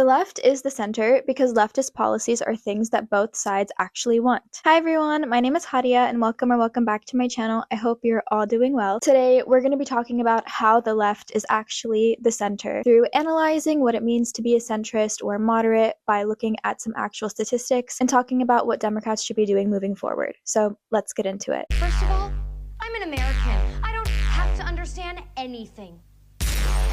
left is the center because leftist policies are things that both sides actually want. Hi everyone, my name is Hadia and welcome back to my channel. I hope you're all doing well. Today we're going to be talking about how the left is actually the center through analyzing what it means to be a centrist or moderate by looking at some actual statistics and talking about what Democrats should be doing moving forward. So let's get into it. First of all, I'm an American. I don't have to understand anything.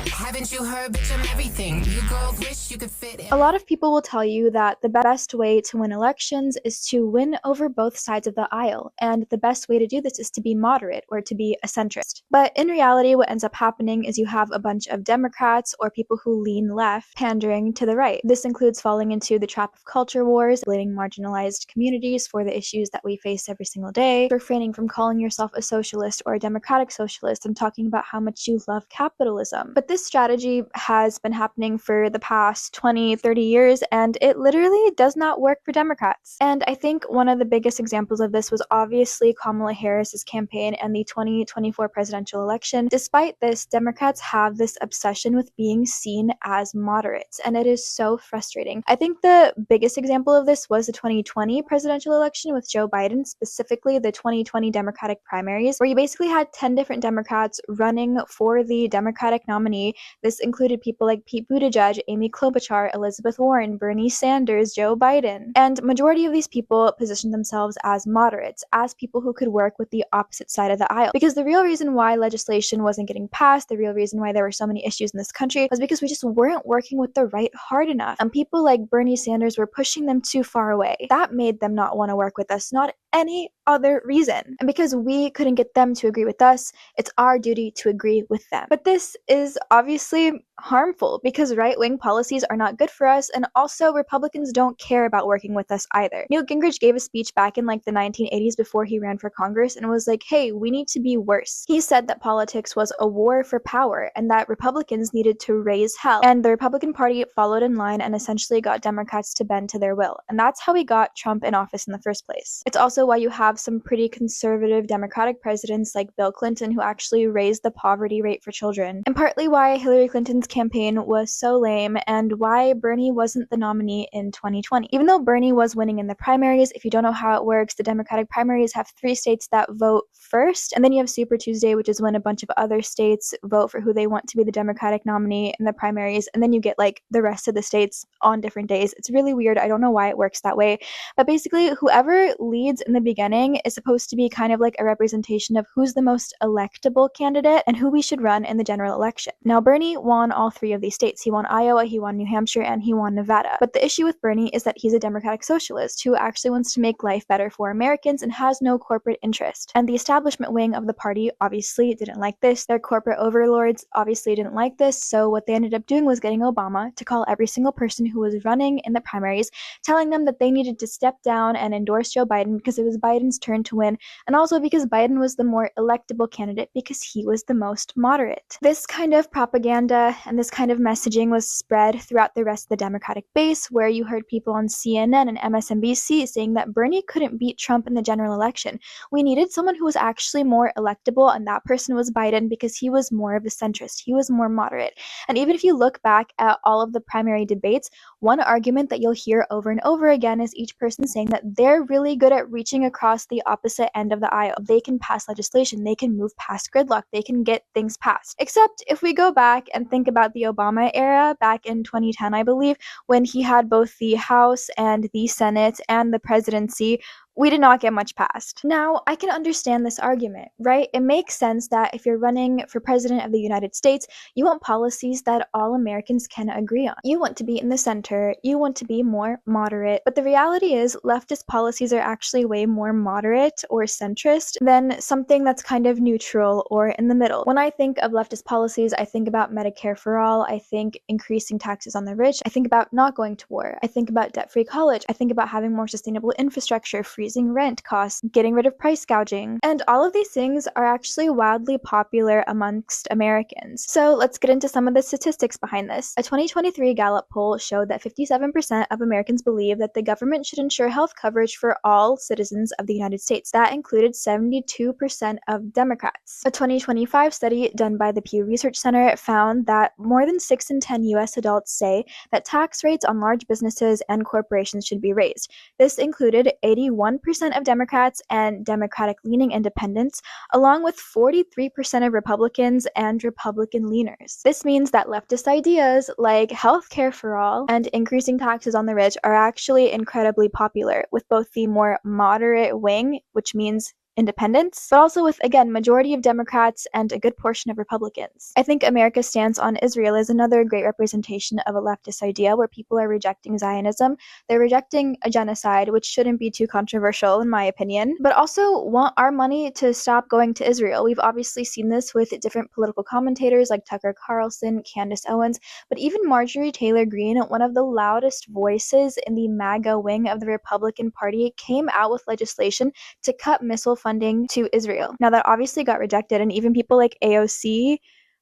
Haven't you heard, bitch, I'm everything. You girls wish you could fit in. A lot of people will tell you that the best way to win elections is to win over both sides of the aisle, and the best way to do this is to be moderate or to be a centrist. But in reality, what ends up happening is you have a bunch of Democrats or people who lean left pandering to the right. This includes falling into the trap of culture wars, blaming marginalized communities for the issues that we face every single day, refraining from calling yourself a socialist or a democratic socialist and talking about how much you love capitalism. But this strategy has been happening for the past 20, 30 years, and it literally does not work for Democrats. And I think one of the biggest examples of this was obviously Kamala Harris's campaign and the 2024 presidential election. Despite this, Democrats have this obsession with being seen as moderates, and it is so frustrating. I think the biggest example of this was the 2020 presidential election with Joe Biden, specifically the 2020 Democratic primaries, where you basically had 10 different Democrats running for the Democratic nominee. This included people like Pete Buttigieg, Amy Klobuchar, Elizabeth Warren, Bernie Sanders, Joe Biden. And majority of these people positioned themselves as moderates, as people who could work with the opposite side of the aisle. Because the real reason why legislation wasn't getting passed, the real reason why there were so many issues in this country, was because we just weren't working with the right hard enough. And people like Bernie Sanders were pushing them too far away. That made them not want to work with us, not any other reason. And because we couldn't get them to agree with us, it's our duty to agree with them. But this is obviously harmful because right-wing policies are not good for us, and also Republicans don't care about working with us either. Newt Gingrich gave a speech back in like the 1980s before he ran for Congress and was like, hey, we need to be worse. He said that politics was a war for power and that Republicans needed to raise hell. And the Republican Party followed in line and essentially got Democrats to bend to their will. And that's how we got Trump in office in the first place. It's also why you have some pretty conservative Democratic presidents like Bill Clinton who actually raised the poverty rate for children, and partly why Hillary Clinton's campaign was so lame and why Bernie wasn't the nominee in 2020. Even though Bernie was winning in the primaries, if you don't know how it works, the Democratic primaries have 3 states that vote first, and then you have Super Tuesday, which is when a bunch of other states vote for who they want to be the Democratic nominee in the primaries, and then you get like the rest of the states on different days. It's really weird. I don't know why it works that way, but basically whoever leads in the beginning is supposed to be kind of like a representation of who's the most electable candidate and who we should run in the general election. Now, Bernie won all 3 of these states. He won Iowa, he won New Hampshire, and he won Nevada. But the issue with Bernie is that he's a democratic socialist who actually wants to make life better for Americans and has no corporate interest. And the establishment wing of the party obviously didn't like this. Their corporate overlords obviously didn't like this. So what they ended up doing was getting Obama to call every single person who was running in the primaries, telling them that they needed to step down and endorse Joe Biden because it was Biden's turn to win, and also because Biden was the more electable candidate because he was the most moderate. This kind of propaganda and this kind of messaging was spread throughout the rest of the Democratic base, where you heard people on CNN and MSNBC saying that Bernie couldn't beat Trump in the general election. We needed someone who was actually more electable, and that person was Biden because he was more of a centrist. He was more moderate. And even if you look back at all of the primary debates, one argument that you'll hear over and over again is each person saying that they're really good at reaching across the opposite end of the aisle. They can pass legislation, they can move past gridlock, they can get things passed. Except if we go back and think about the Obama era back in 2010, I believe, when he had both the House and the Senate and the presidency, we did not get much passed. Now, I can understand this argument, right? It makes sense that if you're running for president of the United States, you want policies that all Americans can agree on. You want to be in the center, you want to be more moderate, but the reality is leftist policies are actually way more moderate or centrist than something that's kind of neutral or in the middle. When I think of leftist policies, I think about Medicare for all, I think increasing taxes on the rich, I think about not going to war, I think about debt-free college, I think about having more sustainable infrastructure, free freezing rent costs, getting rid of price gouging. And all of these things are actually wildly popular amongst Americans. So let's get into some of the statistics behind this. A 2023 Gallup poll showed that 57% of Americans believe that the government should ensure health coverage for all citizens of the United States. That included 72% of Democrats. A 2025 study done by the Pew Research Center found that more than 6 in 10 US adults say that tax rates on large businesses and corporations should be raised. This included 81% of Democrats and Democratic-leaning independents, along with 43% of Republicans and Republican leaners. This means that leftist ideas like healthcare for all and increasing taxes on the rich are actually incredibly popular with both the more moderate wing, which means independents, but also with, again, majority of Democrats and a good portion of Republicans. I think America's stance on Israel is another great representation of a leftist idea where people are rejecting Zionism. They're rejecting a genocide, which shouldn't be too controversial in my opinion, but also want our money to stop going to Israel. We've obviously seen this with different political commentators like Tucker Carlson, Candace Owens, but even Marjorie Taylor Greene, one of the loudest voices in the MAGA wing of the Republican Party, came out with legislation to cut missile funding to Israel. Now, that obviously got rejected, and even people like AOC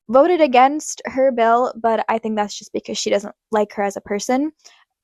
voted against her bill, but I think that's just because she doesn't like her as a person.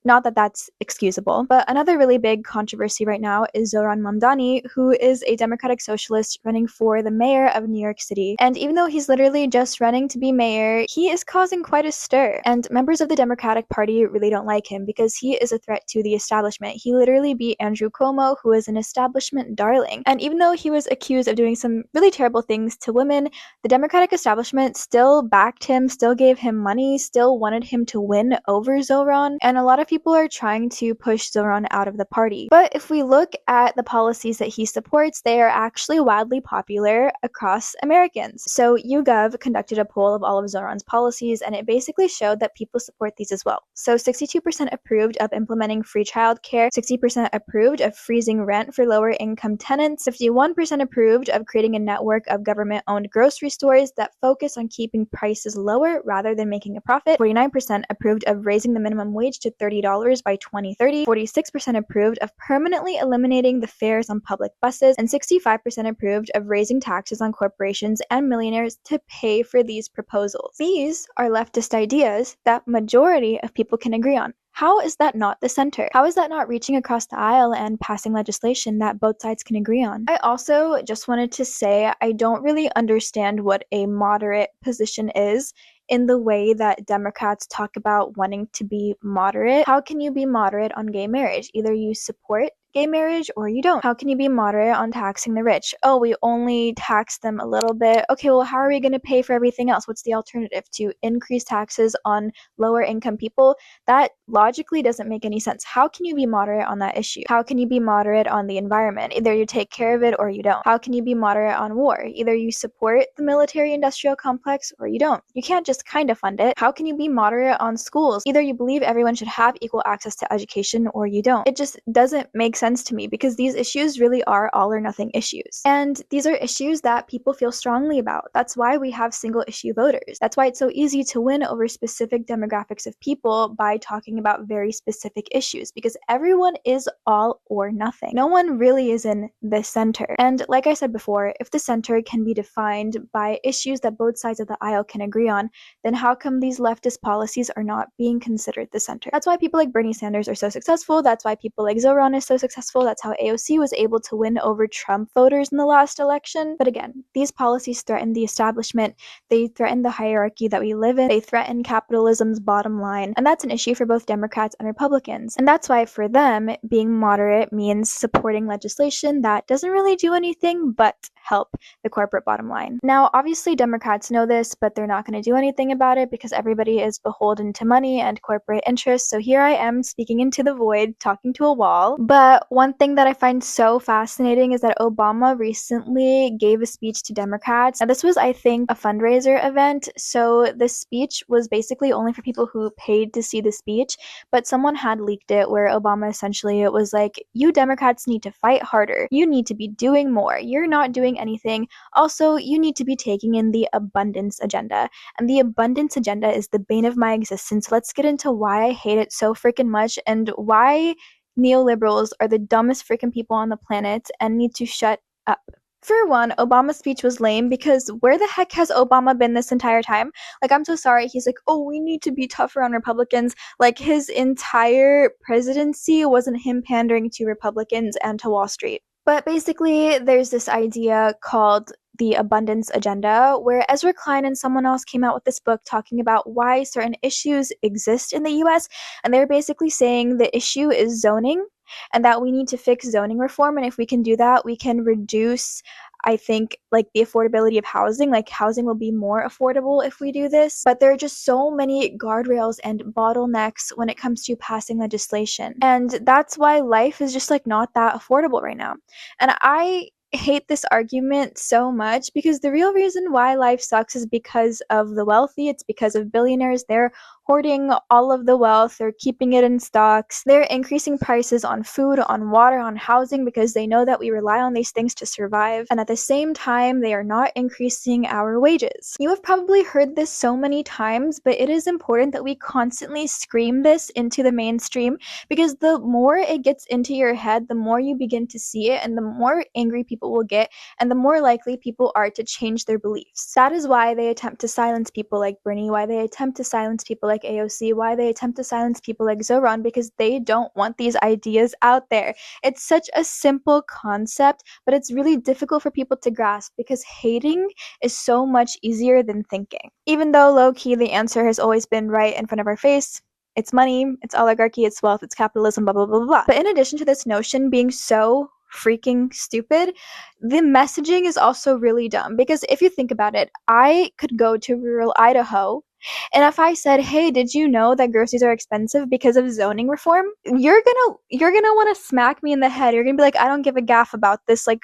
Not that that's excusable. But another really big controversy right now is Zohran Mamdani, who is a Democratic socialist running for the mayor of New York City. And even though he's literally just running to be mayor, he is causing quite a stir. And members of the Democratic Party really don't like him because he is a threat to the establishment. He literally beat Andrew Cuomo, who is an establishment darling. And even though he was accused of doing some really terrible things to women, the Democratic establishment still backed him, still gave him money, still wanted him to win over Zohran. And a lot of people are trying to push Zohran out of the party. But if we look at the policies that he supports, they are actually wildly popular across Americans. So YouGov conducted a poll of all of Zohran's policies, and it basically showed that people support these as well. So 62% approved of implementing free childcare, 60% approved of freezing rent for lower income tenants, 51% approved of creating a network of government-owned grocery stores that focus on keeping prices lower rather than making a profit, 49% approved of raising the minimum wage to $30 by 2030, 46% approved of permanently eliminating the fares on public buses, and 65% approved of raising taxes on corporations and millionaires to pay for these proposals. These are leftist ideas that majority of people can agree on. How is that not the center? How is that not reaching across the aisle and passing legislation that both sides can agree on? I also just wanted to say I don't really understand what a moderate position is in the way that Democrats talk about wanting to be moderate. How can you be moderate on gay marriage? Either you support gay marriage or you don't. How can you be moderate on taxing the rich? Oh, we only tax them a little bit. Okay, well, how are we going to pay for everything else? What's the alternative? To increase taxes on lower income people? That logically doesn't make any sense. How can you be moderate on that issue? How can you be moderate on the environment? Either you take care of it or you don't. How can you be moderate on war? Either you support the military industrial complex or you don't. You can't just kind of fund it. How can you be moderate on schools? Either you believe everyone should have equal access to education or you don't. It just doesn't make sense to me because these issues really are all or nothing issues. And these are issues that people feel strongly about. That's why we have single issue voters. That's why it's so easy to win over specific demographics of people by talking about very specific issues, because everyone is all or nothing. No one really is in the center. And like I said before, if the center can be defined by issues that both sides of the aisle can agree on, then how come these leftist policies are not being considered the center? That's why people like Bernie Sanders are so successful. That's why people like Zohran is so successful. That's how AOC was able to win over Trump voters in the last election. But again, these policies threaten the establishment. They threaten the hierarchy that we live in. They threaten capitalism's bottom line. And that's an issue for both Democrats and Republicans. And that's why for them, being moderate means supporting legislation that doesn't really do anything but help the corporate bottom line. Now, obviously Democrats know this, but they're not going to do anything about it because everybody is beholden to money and corporate interests. So here I am speaking into the void, talking to a wall. But one thing that I find so fascinating is that Obama recently gave a speech to Democrats. Now, this was, I think, a fundraiser event. So this speech was basically only for people who paid to see the speech, but someone had leaked it where Obama essentially, it was like, you Democrats need to fight harder. You need to be doing more. You're not doing anything. Also, you need to be taking in the abundance agenda. And the abundance agenda is the bane of my existence. Let's get into why I hate it so freaking much and why neoliberals are the dumbest freaking people on the planet and need to shut up. For one, Obama's speech was lame because where the heck has Obama been this entire time? Like, I'm so sorry. He's like, oh, we need to be tougher on Republicans. Like, his entire presidency wasn't him pandering to Republicans and to Wall Street. But basically, there's this idea called the abundance agenda, where Ezra Klein and someone else came out with this book talking about why certain issues exist in the US. And they're basically saying the issue is zoning and that we need to fix zoning reform. And if we can do that, we can reduce, I think, like the affordability of housing. Like, housing will be more affordable if we do this. But there are just so many guardrails and bottlenecks when it comes to passing legislation. And that's why life is just like not that affordable right now. And I hate this argument so much because the real reason why life sucks is because of the wealthy. It's because of billionaires. They're hoarding all of the wealth. They're keeping it in stocks. They're increasing prices on food, on water, on housing because they know that we rely on these things to survive. And at the same time, they are not increasing our wages. You have probably heard this so many times, but it is important that we constantly scream this into the mainstream because the more it gets into your head, the more you begin to see it and the more angry people will get and the more likely people are to change their beliefs. That is why they attempt to silence people like Bernie, why they attempt to silence people like AOC, why they attempt to silence people like Zoran, because they don't want these ideas out there. It's such a simple concept, but it's really difficult for people to grasp because hating is so much easier than thinking. Even though low-key the answer has always been right in front of our face. It's money, it's oligarchy, it's wealth, it's capitalism, blah, blah, blah, blah. But in addition to this notion being so freaking stupid, the messaging is also really dumb because if you think about it, I could go to rural Idaho and if I said, hey, did you know that groceries are expensive because of zoning reform? You're gonna want to smack me in the head. You're gonna be like, I don't give a gaff about this. Like,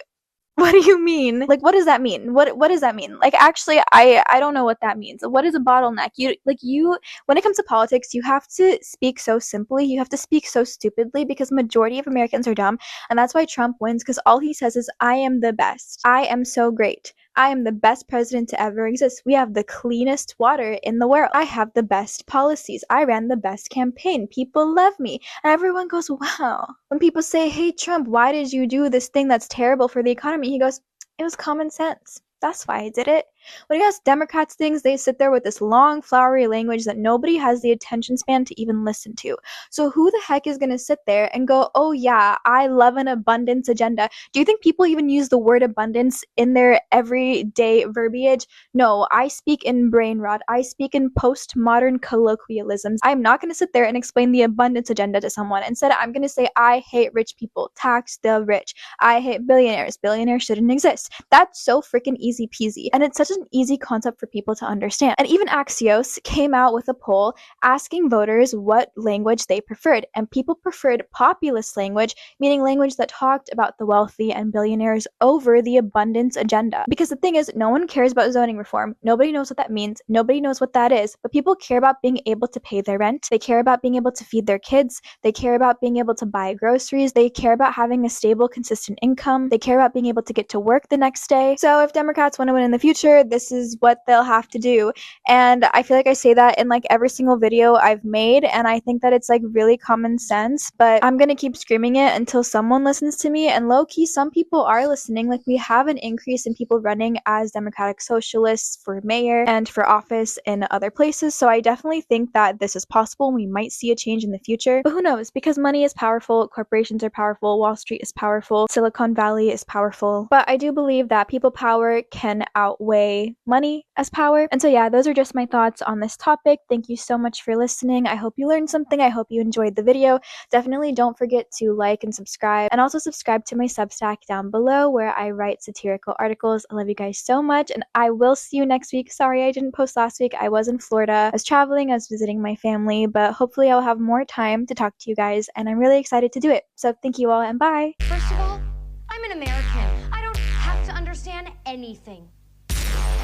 what do you mean? Like, what does that mean? What does that mean? Like, actually, I don't know what that means. What is a bottleneck? You when it comes to politics, you have to speak so simply. You have to speak so stupidly because majority of Americans are dumb, and that's why Trump wins because all he says is, I am the best. I am so great. I am the best president to ever exist. We have the cleanest water in the world. I have the best policies. I ran the best campaign. People love me. And everyone goes, wow. When people say, hey, Trump, why did you do this thing that's terrible for the economy? He goes, it was common sense. That's why I did it. When you ask Democrats things, they sit there with this long, flowery language that nobody has the attention span to even listen to. So who the heck is going to sit there and go, oh yeah, I love an abundance agenda? Do you think people even use the word abundance in their everyday verbiage? No, I speak in brain rot. I speak in postmodern colloquialisms. I'm not going to sit there and explain the abundance agenda to someone. Instead, I'm going to say, I hate rich people. Tax the rich. I hate billionaires. Billionaires shouldn't exist. That's so freaking easy peasy. And it's such an easy concept for people to understand. And even Axios came out with a poll asking voters what language they preferred. And people preferred populist language, meaning language that talked about the wealthy and billionaires over the abundance agenda. Because the thing is, no one cares about zoning reform. Nobody knows what that means. Nobody knows what that is. But people care about being able to pay their rent. They care about being able to feed their kids. They care about being able to buy groceries. They care about having a stable, consistent income. They care about being able to get to work the next day. So if Democrats want to win in the future, this is what they'll have to do. And I feel like I say that in like every single video I've made, and I think that it's like really common sense, but I'm gonna keep screaming it until someone listens to me. And low-key, some people are listening. Like, we have an increase in people running as democratic socialists for mayor and for office in other places, so I definitely think that this is possible. We might see a change in the future, but who knows? Because money is powerful, corporations are powerful, Wall Street is powerful, Silicon Valley is powerful. But I do believe that people power can outweigh money as power. And so yeah, those are just my thoughts on this topic. Thank you so much for listening. I hope you learned something. I hope you enjoyed the video. Definitely don't forget to like and subscribe, and also subscribe to my Substack down below where I write satirical articles. I love you guys so much, and I will see you next week. Sorry I didn't post last week. I was in Florida. I was traveling. I was visiting my family, but hopefully I'll have more time to talk to you guys, and I'm really excited to do it. So thank you all, and bye. First of all, I'm an American. I don't have to understand anything.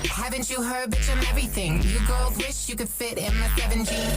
Haven't you heard, bitch, I'm everything. You girls wish you could fit in my 7G.